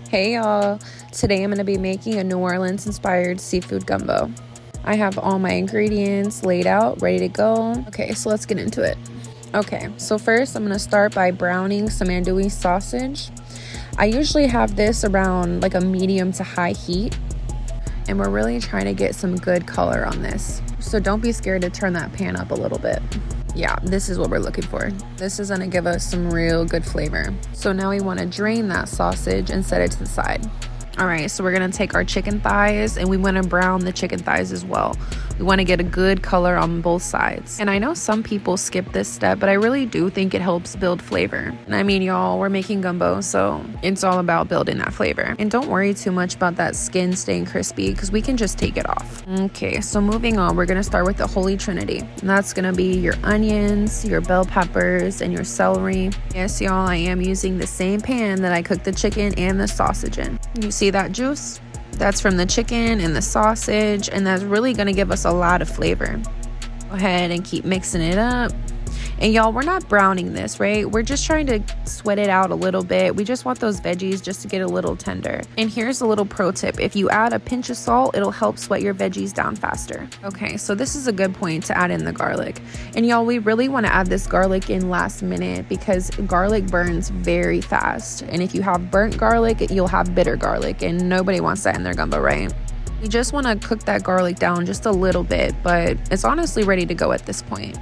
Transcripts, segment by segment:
Hey y'all, today I'm going to be making a New Orleans inspired seafood gumbo. I have all my ingredients laid out, ready to go. Okay, so let's get into it. Okay, so first I'm going to start by browning some andouille sausage. I usually have this around like a medium to high heat, and we're really trying to get some good color on this. So don't be scared to turn that pan up a little bit. Yeah, this is what we're looking for. This is gonna give us some real good flavor. So now we wanna drain that sausage and set it to the side. All right, so we're gonna take our chicken thighs and we wanna brown the chicken thighs as well. We wanna get a good color on both sides. And I know some people skip this step, but I really do think it helps build flavor. And I mean, y'all, we're making gumbo, so it's all about building that flavor. And don't worry too much about that skin staying crispy because we can just take it off. Okay, so moving on, we're gonna start with the Holy Trinity. And that's gonna be your onions, your bell peppers, and your celery. Yes, y'all, I am using the same pan that I cooked the chicken and the sausage in. You see that juice? That's from the chicken and the sausage, and that's really gonna give us a lot of flavor. Go ahead and keep mixing it up. And y'all, we're not browning this, right? We're just trying to sweat it out a little bit. We just want those veggies just to get a little tender. And here's a little pro tip. If you add a pinch of salt, it'll help sweat your veggies down faster. Okay, so this is a good point to add in the garlic. And y'all, we really want to add this garlic in last minute because garlic burns very fast. And if you have burnt garlic, you'll have bitter garlic, and nobody wants that in their gumbo, right? You just want to cook that garlic down just a little bit, but it's honestly ready to go at this point.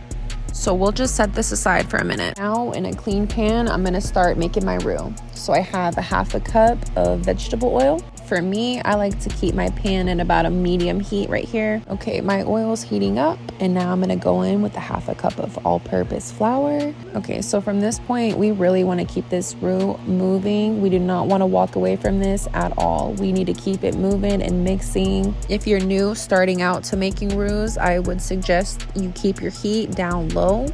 So we'll just set this aside for a minute. Now in a clean pan, I'm gonna start making my roux. So I have a half a cup of vegetable oil. For me, I like to keep my pan at about a medium heat right here. Okay, my oil's heating up, and now I'm gonna go in with a half a cup of all-purpose flour. Okay, so from this point, we really wanna keep this roux moving. We do not wanna walk away from this at all. We need to keep it moving and mixing. If you're new starting out to making roux, I would suggest you keep your heat down low.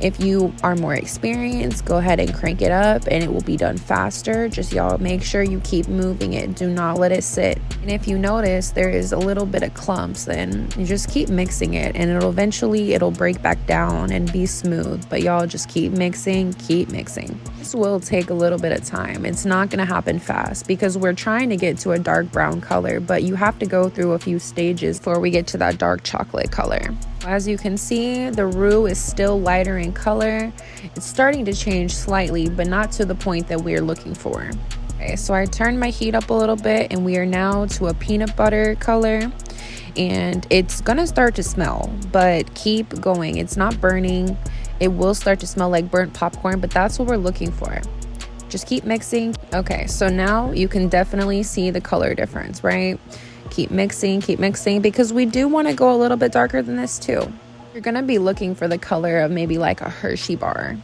If you are more experienced, go ahead and crank it up and it will be done faster. Just y'all make sure you keep moving it. Do not let it sit. And if you notice there is a little bit of clumps, then you just keep mixing it and it'll break back down and be smooth. But y'all just keep mixing, keep mixing. This will take a little bit of time. It's not gonna happen fast because we're trying to get to a dark brown color, but you have to go through a few stages before we get to that dark chocolate color. As you can see, the roux is still lighter in color. It's starting to change slightly, but not to the point that we're looking for. Okay, so I turned my heat up a little bit and we are now to a peanut butter color. And it's gonna start to smell, but keep going. It's not burning. It will start to smell like burnt popcorn, but that's what we're looking for. Just keep mixing. Okay, so now you can definitely see the color difference, right? Keep mixing because we do want to go a little bit darker than this too. You're gonna be looking for the color of maybe like a Hershey bar.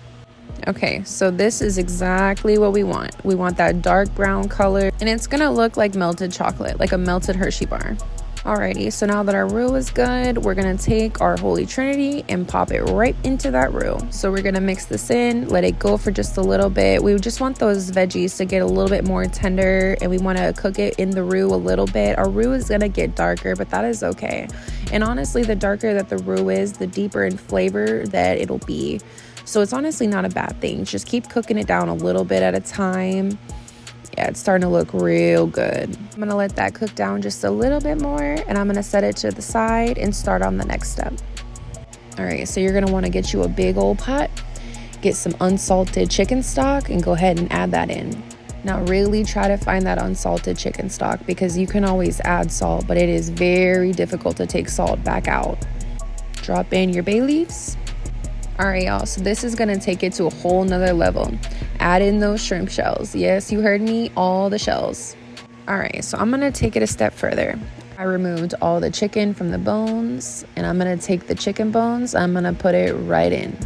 Okay, so this is exactly what we want. We want that dark brown color, and it's gonna look like melted chocolate, like a melted Hershey bar. Alrighty, so now that our roux is good, we're gonna take our Holy Trinity and pop it right into that roux. So we're gonna mix this in, let it go for just a little bit. We just want those veggies to get a little bit more tender, and we wanna cook it in the roux a little bit. Our roux is gonna get darker, but that is okay. And honestly, the darker that the roux is, the deeper in flavor that it'll be. So it's honestly not a bad thing. Just keep cooking it down a little bit at a time. Yeah, it's starting to look real good. I'm gonna let that cook down just a little bit more, and I'm gonna set it to the side and start on the next step. All right, so you're gonna wanna get you a big old pot, get some unsalted chicken stock, and go ahead and add that in. Now really try to find that unsalted chicken stock because you can always add salt, but it is very difficult to take salt back out. Drop in your bay leaves. All right, y'all, so this is gonna take it to a whole nother level. Add in those shrimp shells. Yes, you heard me, all the shells. All right, so I'm gonna take it a step further. I removed all the chicken from the bones, and I'm gonna take the chicken bones, I'm gonna put it right in.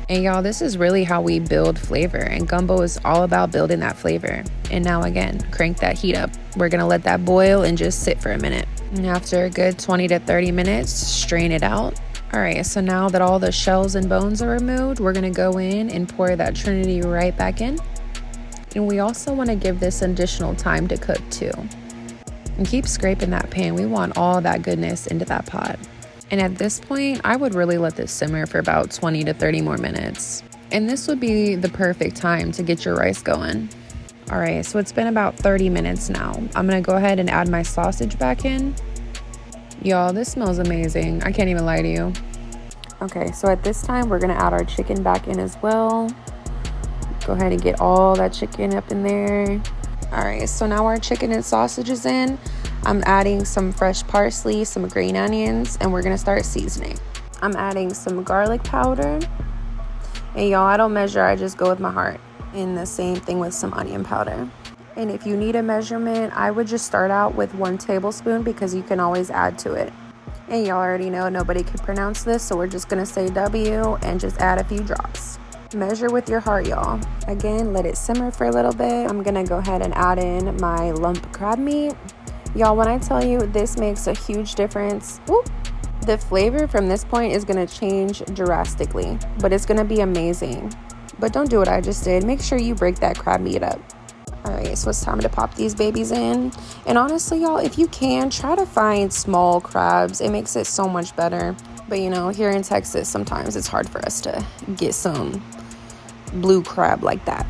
And y'all, this is really how we build flavor, and gumbo is all about building that flavor. And now again, crank that heat up. We're gonna let that boil and just sit for a minute. And after a good 20 to 30 minutes, strain it out. All right, so now that all the shells and bones are removed, we're gonna go in and pour that Trinity right back in. And we also wanna give this additional time to cook too. And keep scraping that pan. We want all that goodness into that pot. And at this point, I would really let this simmer for about 20 to 30 more minutes. And this would be the perfect time to get your rice going. All right, so it's been about 30 minutes now. I'm gonna go ahead and add my sausage back in. Y'all, this smells amazing. I can't even lie to you. Okay, so at this time, we're gonna add our chicken back in as well. Go ahead and get all that chicken up in there. All right, so now our chicken and sausage is in. I'm adding some fresh parsley, some green onions, and we're gonna start seasoning. I'm adding some garlic powder. And y'all, I don't measure, I just go with my heart. And the same thing with some onion powder. And if you need a measurement, I would just start out with 1 tablespoon because you can always add to it. And y'all already know nobody can pronounce this, so we're just gonna say W and just add a few drops. Measure with your heart, y'all. Again, let it simmer for a little bit. I'm gonna go ahead and add in my lump crab meat. Y'all, when I tell you this makes a huge difference, the flavor from this point is gonna change drastically, but it's gonna be amazing. But don't do what I just did. Make sure you break that crab meat up. All right, so it's time to pop these babies in. And honestly, y'all, if you can, try to find small crabs. It makes it so much better. But you know, here in Texas, sometimes it's hard for us to get some blue crab like that.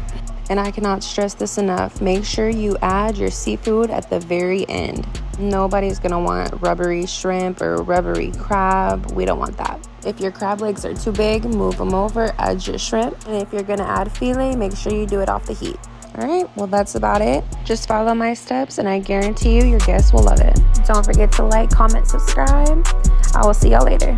And I cannot stress this enough. Make sure you add your seafood at the very end. Nobody's gonna want rubbery shrimp or rubbery crab. We don't want that. If your crab legs are too big, move them over, add your shrimp. And if you're gonna add filet, make sure you do it off the heat. All right, well, that's about it. Just follow my steps and I guarantee you your guests will love it. Don't forget to like, comment, subscribe. I will see y'all later.